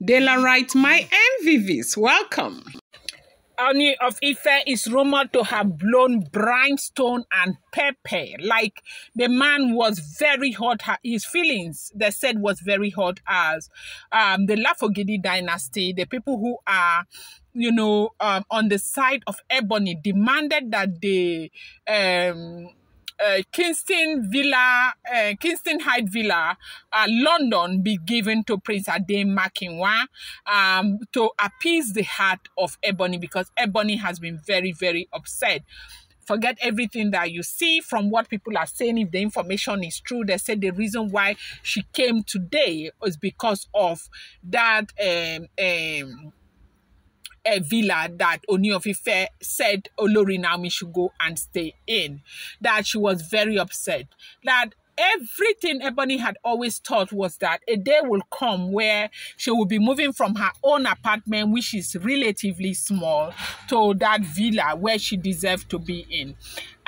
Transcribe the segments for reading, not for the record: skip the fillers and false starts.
Dela writes, my MVVs, welcome. Ooni of Ife is rumored to have blown Brimstone and pepper. Like, the man was very hot. His feelings, they said, was very hot as the Lofogidi Dynasty, the people who are, on the side of Ebony, demanded that the Kingston Heights Villa, London, be given to Prince Ademakinwa to appease the heart of Ebony, because Ebony has been very, very upset. Forget everything that you see from what people are saying. If the information is true, they said the reason why she came today is because of that a villa that Ooni of Ife said Olori Naomi should go and stay in. That she was very upset. That everything Ebony had always thought was that a day will come where she will be moving from her own apartment, which is relatively small, to that villa where she deserved to be in.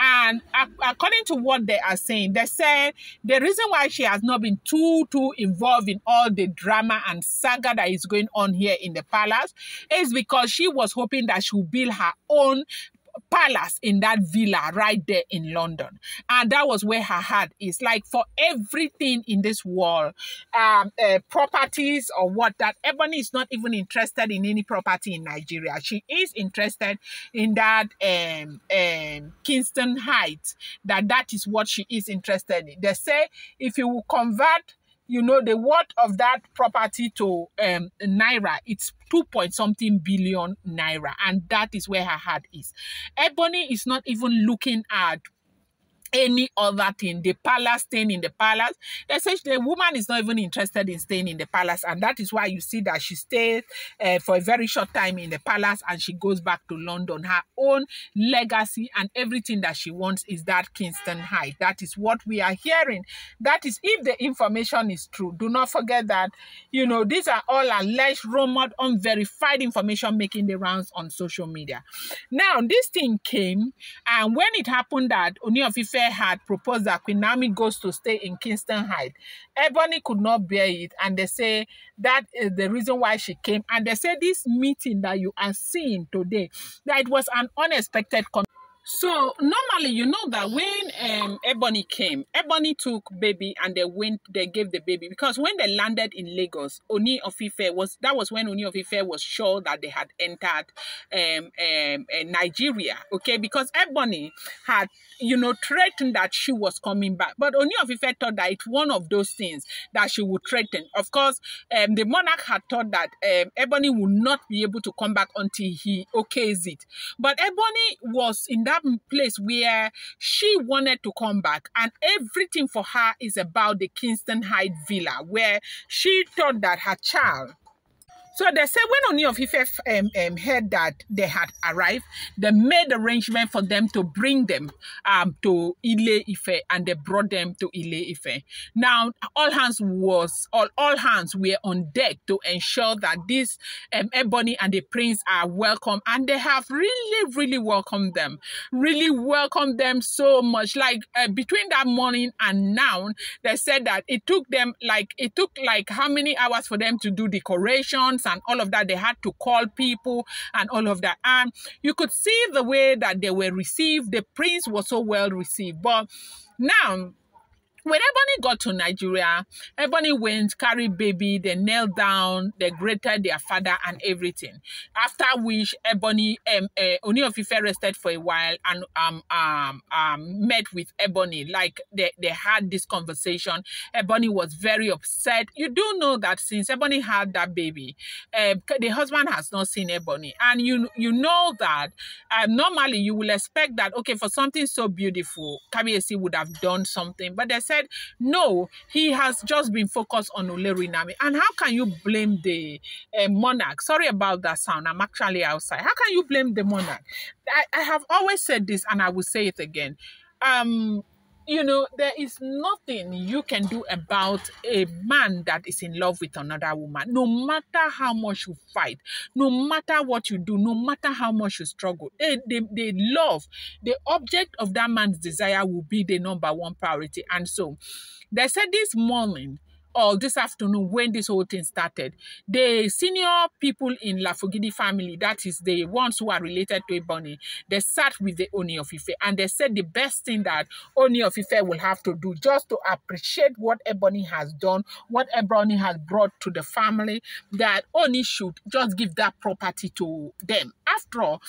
And according to what they are saying, they say the reason why she has not been too involved in all the drama and saga that is going on here in the palace is because she was hoping that she would build her own palace in that villa right there in London. And that was where her heart is. Like, for everything in this world, properties or what, that Ebony is not even interested in any property in Nigeria. She is interested in that Kingston Heights. That is what she is interested in. They say if you will convert the worth of that property to naira, it's 2-point-something billion naira, and that is where her heart is. Ebony is not even looking at any other thing, the palace, staying in the palace. They say the woman is not even interested in staying in the palace, and that is why you see that she stays for a very short time in the palace and she goes back to London. Her own legacy and everything that she wants is that Kingston Heights. That is what we are hearing. That is, if the information is true. Do not forget that, these are all alleged, rumored, unverified information making the rounds on social media. Now, this thing came, and when it happened that Ooni of Ife had proposed that Queen Naomi goes to stay in Kingston Heights, Ebony could not bear it, and they say that is the reason why she came. And they say this meeting that you are seeing today, that it was an unexpected So normally, that when Ebony came, Ebony took baby and they gave the baby, because when they landed in Lagos, Ooni of Ife was when Ooni of Ife was sure that they had entered Nigeria, okay, because Ebony had threatened that she was coming back, but Ooni of Ife thought that it's one of those things that she would threaten. Of course, the monarch had thought that Ebony would not be able to come back until he okays it, but Ebony was in that place where she wanted to come back, and everything for her is about the Kingston Heights Villa, where she thought that her child. So they say when Ooni of Ife heard that they had arrived, they made arrangement for them to bring them to Ile Ife, and they brought them to Ile Ife. Now, all hands were on deck to ensure that this Ebony and the prince are welcome, and they have really, really welcomed them. Really welcomed them so much. Like, between that morning and now, they said that it took like how many hours for them to do decorations and all of that. They had to call people and all of that. And you could see the way that they were received. The prince was so well received. But now, when Ebony got to Nigeria, Ebony went, carried baby, they knelt down, they greeted their father and everything. After which, Ebony, Ooni of Ife rested for a while and met with Ebony. Like, they had this conversation. Ebony was very upset. You do know that since Ebony had that baby, the husband has not seen Ebony. And you know that normally you will expect that, okay, for something so beautiful, Kabiyesi would have done something. But they said, no, he has just been focused on Olori Naomi. And how can you blame the monarch? Sorry about that sound. I'm actually outside. How can you blame the monarch? I have always said this, and I will say it again. There is nothing you can do about a man that is in love with another woman. No matter how much you fight, no matter what you do, no matter how much you struggle, they love, the object of that man's desire will be the number one priority. And so, they said this morning, or this afternoon when this whole thing started, the senior people in Lofogidi family, that is the ones who are related to Ebony, they sat with the Ooni of Ife and they said the best thing that Ooni of Ife will have to do just to appreciate what Ebony has done, what Ebony has brought to the family, that Ooni should just give that property to them. After all,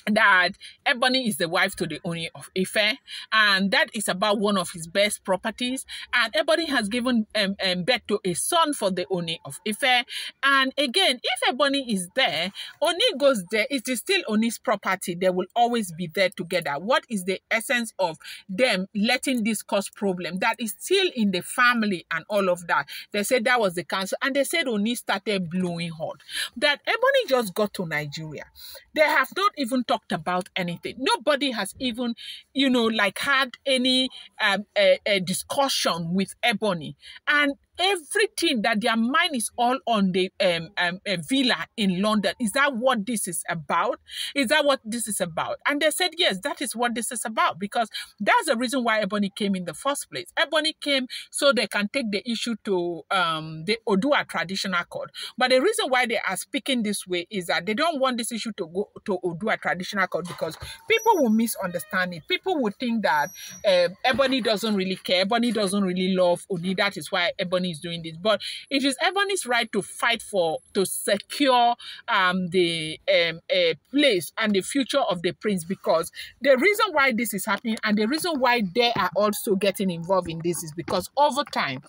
that Ebony is the wife to the Ooni of Ife, and that is about one of his best properties. And Ebony has given birth to a son for the Ooni of Ife. And again, if Ebony is there, Ooni goes there, it is still Ooni's property. They will always be there together. What is the essence of them letting this cause problem? That is still in the family and all of that. They said that was the council, and they said Ooni started blowing hot. That Ebony just got to Nigeria. They have not even talked about anything. Nobody has even, like had any a discussion with Ebony. And everything that their mind is all on the villa in London. Is that what this is about? Is that what this is about? And they said, yes, that is what this is about, because that's the reason why Ebony came in the first place. Ebony came so they can take the issue to the Odua Traditional Court. But the reason why they are speaking this way is that they don't want this issue to go to Odua Traditional Court, because people will misunderstand it. People will think that Ebony doesn't really care. Ebony doesn't really love Ooni. That is why Ebony is doing this. But it is Ebony's right to fight to secure the place and the future of the prince, because the reason why this is happening and the reason why they are also getting involved in this is because over time,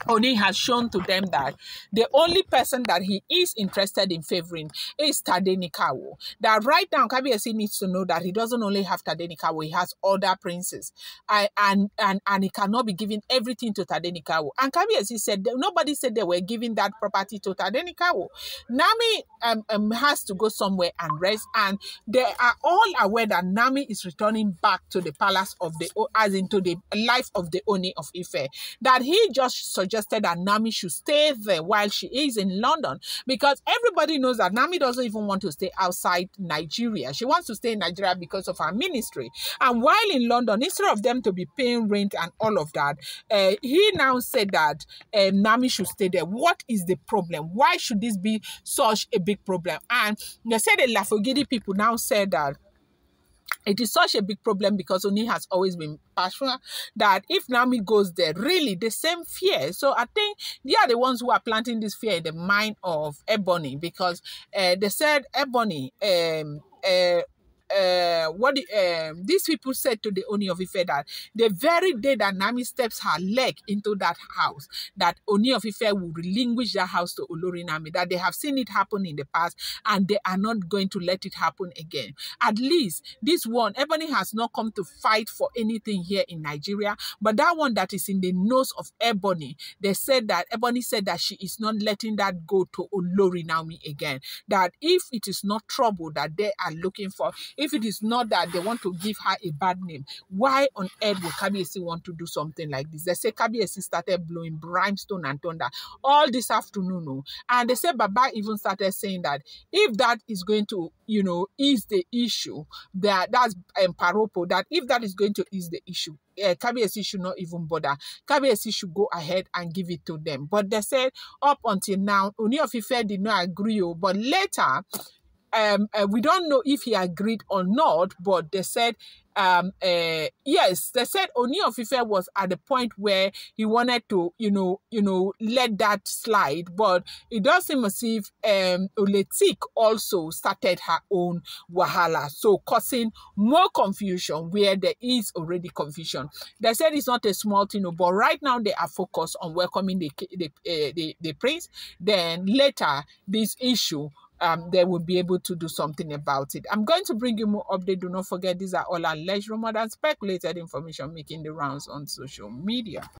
Ooni has shown to them that the only person that he is interested in favoring is Tadenikawo. That right now, Kabiyesi needs to know that he doesn't only have Tadenikawo, he has other princes. And he cannot be giving everything to Tadenikawo. And Kabiyesi said, nobody said they were giving that property to Tadenikawo. Nami has to go somewhere and rest. And they are all aware that Nami is returning back to the palace of as into the life of the Ooni of Ife. That he just suggested that Nami should stay there while she is in London, because everybody knows that Nami doesn't even want to stay outside Nigeria. She wants to stay in Nigeria because of her ministry. And while in London, instead of them to be paying rent and all of that, he now said that Nami should stay there. What is the problem? Why should this be such a big problem? And they said the Lofogidi people now said that it is such a big problem because Ooni has always been passionate that if Nami goes there, really the same fear. So I think they are the ones who are planting this fear in the mind of Ebony, because they said Ebony, these people said to the Ooni of Ife that the very day that Nami steps her leg into that house, that Ooni of Ife will relinquish that house to Olori Nami, that they have seen it happen in the past and they are not going to let it happen again. At least this one, Ebony has not come to fight for anything here in Nigeria, but that one that is in the nose of Ebony, they said that Ebony said that she is not letting that go to Olori Nami again, that if it is not trouble that they are looking for, if it is not that they want to give her a bad name, why on earth would Kabiyesi want to do something like this? They say Kabiyesi started blowing brimstone and thunder all this afternoon. And they say Baba even started saying that if that is going to, ease the issue, that's Paropo, that if that is going to ease the issue, Kabiyesi should not even bother. Kabiyesi should go ahead and give it to them. But they said up until now, Ooni of Ife did not agree, but later, we don't know if he agreed or not, but they said, yes, they said Ooni of Ife was at the point where he wanted to, let that slide, but it does seem as if Oletik also started her own wahala, so causing more confusion where there is already confusion. They said it's not a small thing, but right now they are focused on welcoming the prince. Then later, this issue, they will be able to do something about it. I'm going to bring you more update. Do not forget, these are all alleged, rumored, and speculated information making the rounds on social media.